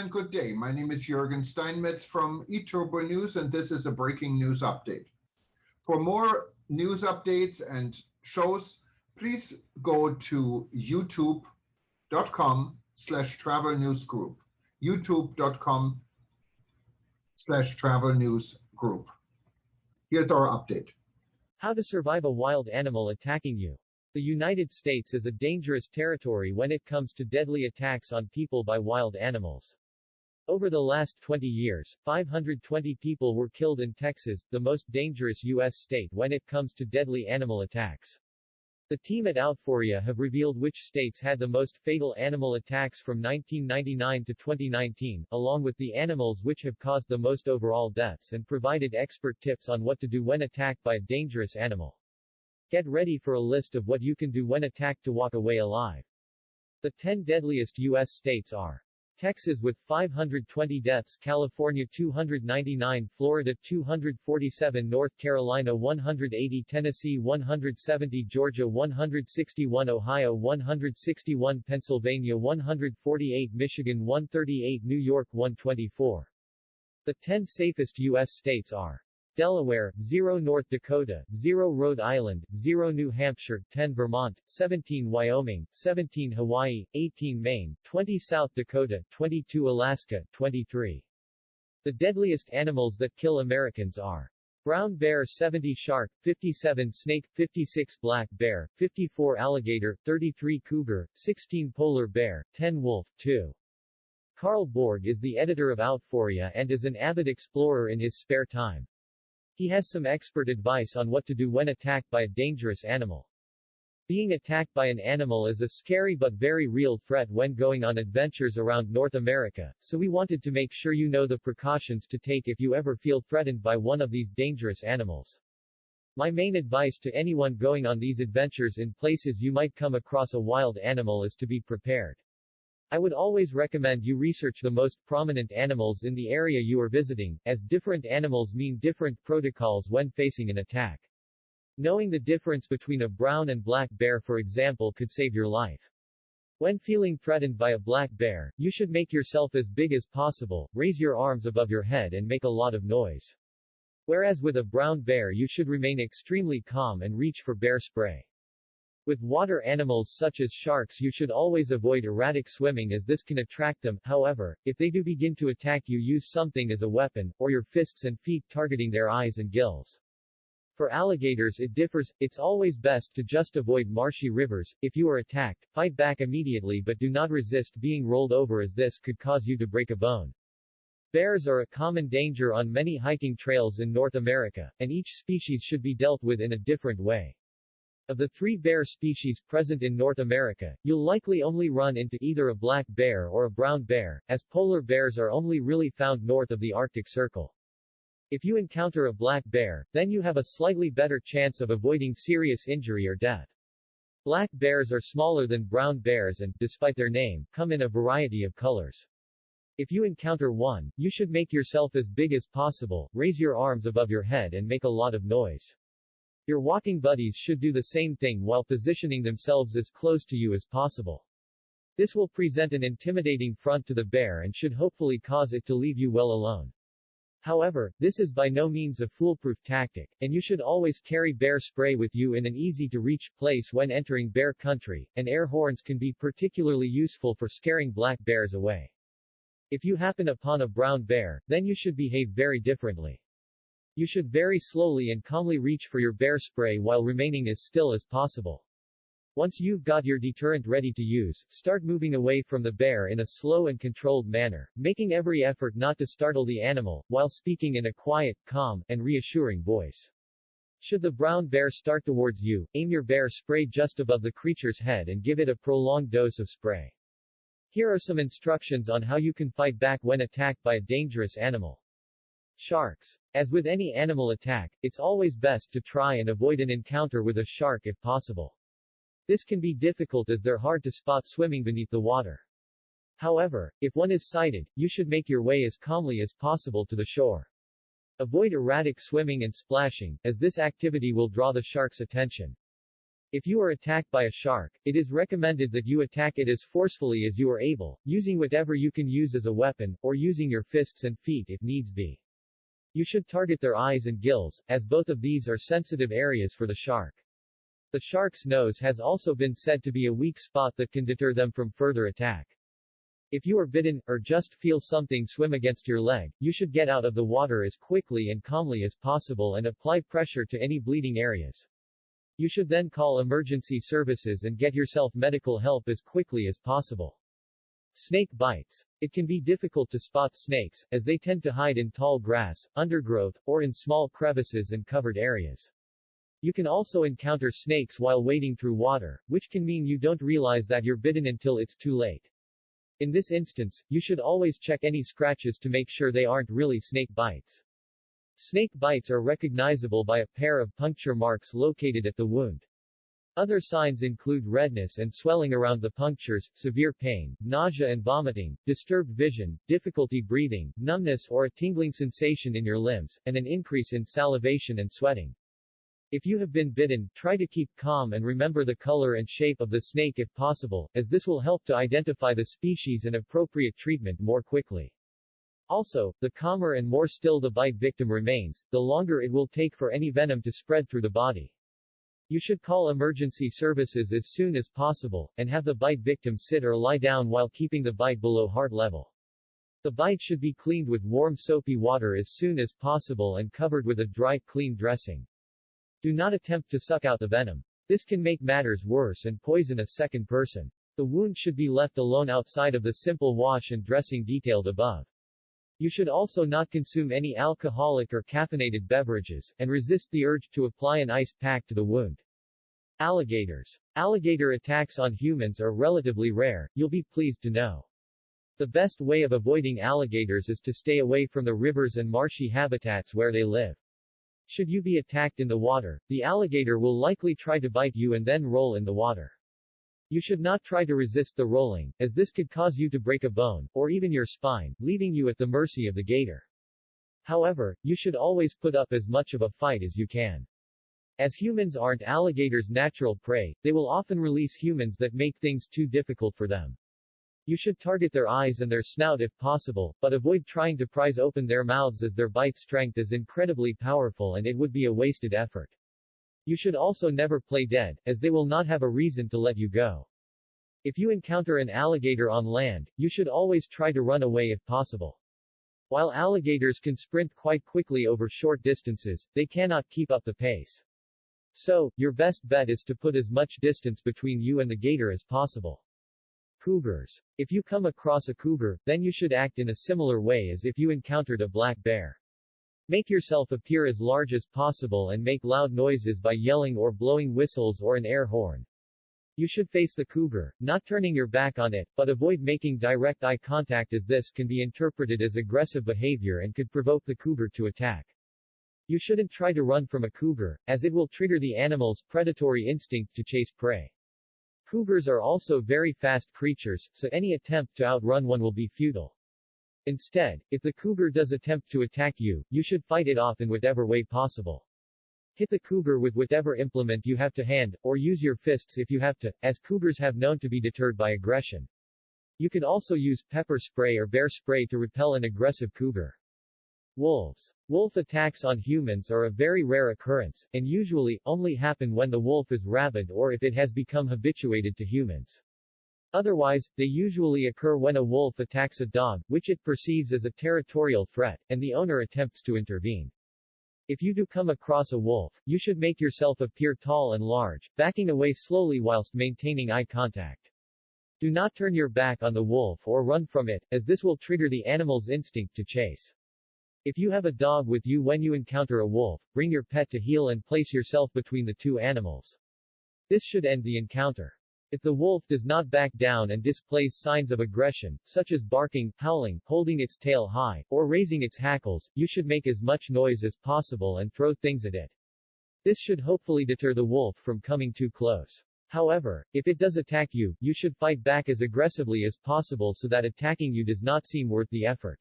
and good day. My name is Jürgen Steinmetz from eTurboNews, and this is a breaking news update. For more news updates and shows, please go to youtube.com/travel news group. youtube.com/travel news group. Here's our update. How to survive a wild animal attacking you. The United States is a dangerous territory when it comes to deadly attacks on people by wild animals. Over the last 20 years, 520 people were killed in Texas, the most dangerous U.S. state when it comes to deadly animal attacks. The team at Outforia have revealed which states had the most fatal animal attacks from 1999 to 2019, along with the animals which have caused the most overall deaths, and provided expert tips on what to do when attacked by a dangerous animal. Get ready for a list of what you can do when attacked to walk away alive. The 10 deadliest U.S. states are: Texas with 520 deaths, California 299, Florida 247, North Carolina 180, Tennessee 170, Georgia 161, Ohio 161, Pennsylvania 148, Michigan 138, New York 124. The 10 safest U.S. states are: Delaware, 0 North Dakota, 0 Rhode Island, 0 New Hampshire, 10 Vermont, 17 Wyoming, 17 Hawaii, 18 Maine, 20 South Dakota, 22 Alaska, 23. The deadliest animals that kill Americans are: brown bear 70, shark 57, snake 56, black bear 54, alligator 33, cougar 16, polar bear 10, wolf 2. Carl Borg is the editor of Outforia and is an avid explorer in his spare time. He has some expert advice on what to do when attacked by a dangerous animal. Being attacked by an animal is a scary but very real threat when going on adventures around North America, so we wanted to make sure you know the precautions to take if you ever feel threatened by one of these dangerous animals. My main advice to anyone going on these adventures in places you might come across a wild animal is to be prepared. I would always recommend you research the most prominent animals in the area you are visiting, as different animals mean different protocols when facing an attack. Knowing the difference between a brown and black bear, for example, could save your life. When feeling threatened by a black bear, you should make yourself as big as possible, raise your arms above your head and make a lot of noise. Whereas with a brown bear you should remain extremely calm and reach for bear spray. With water animals such as sharks you should always avoid erratic swimming as this can attract them. However, if they do begin to attack you, use something as a weapon, or your fists and feet targeting their eyes and gills. For alligators it differs, it's always best to just avoid marshy rivers. If you are attacked, fight back immediately but do not resist being rolled over as this could cause you to break a bone. Bears are a common danger on many hiking trails in North America, and each species should be dealt with in a different way. Of the 3 bear species present in North America, you'll likely only run into either a black bear or a brown bear, as polar bears are only really found north of the Arctic Circle. If you encounter a black bear, then you have a slightly better chance of avoiding serious injury or death. Black bears are smaller than brown bears and, despite their name, come in a variety of colors. If you encounter one, you should make yourself as big as possible, raise your arms above your head and make a lot of noise. Your walking buddies should do the same thing while positioning themselves as close to you as possible. This will present an intimidating front to the bear and should hopefully cause it to leave you well alone. However, this is by no means a foolproof tactic, and you should always carry bear spray with you in an easy-to-reach place when entering bear country, and air horns can be particularly useful for scaring black bears away. If you happen upon a brown bear, then you should behave very differently. You should very slowly and calmly reach for your bear spray while remaining as still as possible. Once you've got your deterrent ready to use, start moving away from the bear in a slow and controlled manner, making every effort not to startle the animal, while speaking in a quiet, calm, and reassuring voice. Should the brown bear start towards you, aim your bear spray just above the creature's head and give it a prolonged dose of spray. Here are some instructions on how you can fight back when attacked by a dangerous animal. Sharks. As with any animal attack, it's always best to try and avoid an encounter with a shark if possible. This can be difficult as they're hard to spot swimming beneath the water. However, if one is sighted, you should make your way as calmly as possible to the shore. Avoid erratic swimming and splashing, as this activity will draw the shark's attention. If you are attacked by a shark, it is recommended that you attack it as forcefully as you are able, using whatever you can use as a weapon, or using your fists and feet if needs be. You should target their eyes and gills, as both of these are sensitive areas for the shark. The shark's nose has also been said to be a weak spot that can deter them from further attack. If you are bitten, or just feel something swim against your leg, you should get out of the water as quickly and calmly as possible and apply pressure to any bleeding areas. You should then call emergency services and get yourself medical help as quickly as possible. Snake bites. It can be difficult to spot snakes, as they tend to hide in tall grass, undergrowth, or in small crevices and covered areas. You can also encounter snakes while wading through water, which can mean you don't realize that you're bitten until it's too late. In this instance, you should always check any scratches to make sure they aren't really snake bites. Snake bites are recognizable by a pair of puncture marks located at the wound. Other signs include redness and swelling around the punctures, severe pain, nausea and vomiting, disturbed vision, difficulty breathing, numbness or a tingling sensation in your limbs, and an increase in salivation and sweating. If you have been bitten, try to keep calm and remember the color and shape of the snake if possible, as this will help to identify the species and appropriate treatment more quickly. Also, the calmer and more still the bite victim remains, the longer it will take for any venom to spread through the body. You should call emergency services as soon as possible, and have the bite victim sit or lie down while keeping the bite below heart level. The bite should be cleaned with warm soapy water as soon as possible and covered with a dry, clean dressing. Do not attempt to suck out the venom. This can make matters worse and poison a second person. The wound should be left alone outside of the simple wash and dressing detailed above. You should also not consume any alcoholic or caffeinated beverages, and resist the urge to apply an ice pack to the wound. Alligators. Alligator attacks on humans are relatively rare, you'll be pleased to know. The best way of avoiding alligators is to stay away from the rivers and marshy habitats where they live. Should you be attacked in the water, the alligator will likely try to bite you and then roll in the water. You should not try to resist the rolling, as this could cause you to break a bone, or even your spine, leaving you at the mercy of the gator. However, you should always put up as much of a fight as you can. As humans aren't alligators' natural prey, they will often release humans that make things too difficult for them. You should target their eyes and their snout if possible, but avoid trying to prise open their mouths as their bite strength is incredibly powerful and it would be a wasted effort. You should also never play dead, as they will not have a reason to let you go. If you encounter an alligator on land, you should always try to run away if possible. While alligators can sprint quite quickly over short distances, they cannot keep up the pace. So, your best bet is to put as much distance between you and the gator as possible. Cougars. If you come across a cougar, then you should act in a similar way as if you encountered a black bear. Make yourself appear as large as possible and make loud noises by yelling or blowing whistles or an air horn. You should face the cougar, not turning your back on it, but avoid making direct eye contact as this can be interpreted as aggressive behavior and could provoke the cougar to attack. You shouldn't try to run from a cougar, as it will trigger the animal's predatory instinct to chase prey. Cougars are also very fast creatures, so any attempt to outrun one will be futile. Instead, if the cougar does attempt to attack you, you should fight it off in whatever way possible. Hit the cougar with whatever implement you have to hand, or use your fists if you have to, as cougars have known to be deterred by aggression. You can also use pepper spray or bear spray to repel an aggressive cougar. Wolves. Wolf attacks on humans are a very rare occurrence, and usually only happen when the wolf is rabid or if it has become habituated to humans. Otherwise, they usually occur when a wolf attacks a dog, which it perceives as a territorial threat, and the owner attempts to intervene. If you do come across a wolf, you should make yourself appear tall and large, backing away slowly whilst maintaining eye contact. Do not turn your back on the wolf or run from it, as this will trigger the animal's instinct to chase. If you have a dog with you when you encounter a wolf, bring your pet to heel and place yourself between the two animals. This should end the encounter. If the wolf does not back down and displays signs of aggression, such as barking, howling, holding its tail high, or raising its hackles, you should make as much noise as possible and throw things at it. This should hopefully deter the wolf from coming too close. However, if it does attack you, you should fight back as aggressively as possible so that attacking you does not seem worth the effort.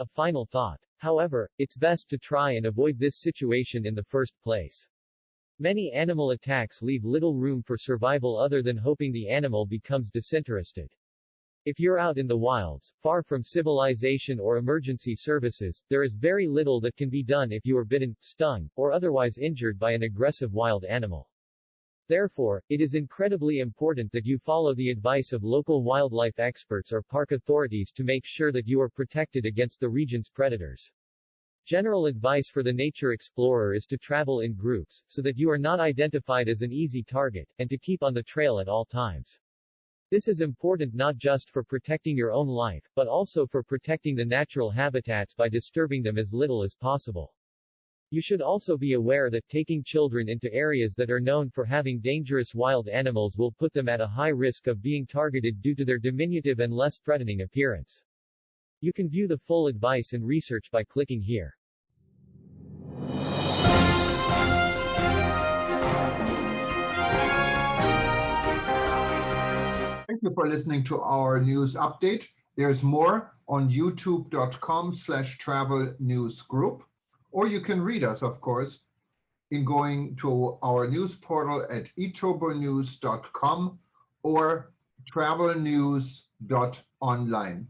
A final thought. However, it's best to try and avoid this situation in the first place. Many animal attacks leave little room for survival other than hoping the animal becomes disinterested. If you're out in the wilds, far from civilization or emergency services, there is very little that can be done if you are bitten, stung, or otherwise injured by an aggressive wild animal. Therefore, it is incredibly important that you follow the advice of local wildlife experts or park authorities to make sure that you are protected against the region's predators. General advice for the nature explorer is to travel in groups, so that you are not identified as an easy target, and to keep on the trail at all times. This is important not just for protecting your own life, but also for protecting the natural habitats by disturbing them as little as possible. You should also be aware that taking children into areas that are known for having dangerous wild animals will put them at a high risk of being targeted due to their diminutive and less threatening appearance. You can view the full advice and research by clicking here. Thank you for listening to our news update. There's more on youtube.com/travel news group, or you can read us, of course, in going to our news portal at eTurboNews.com or travelnews.online.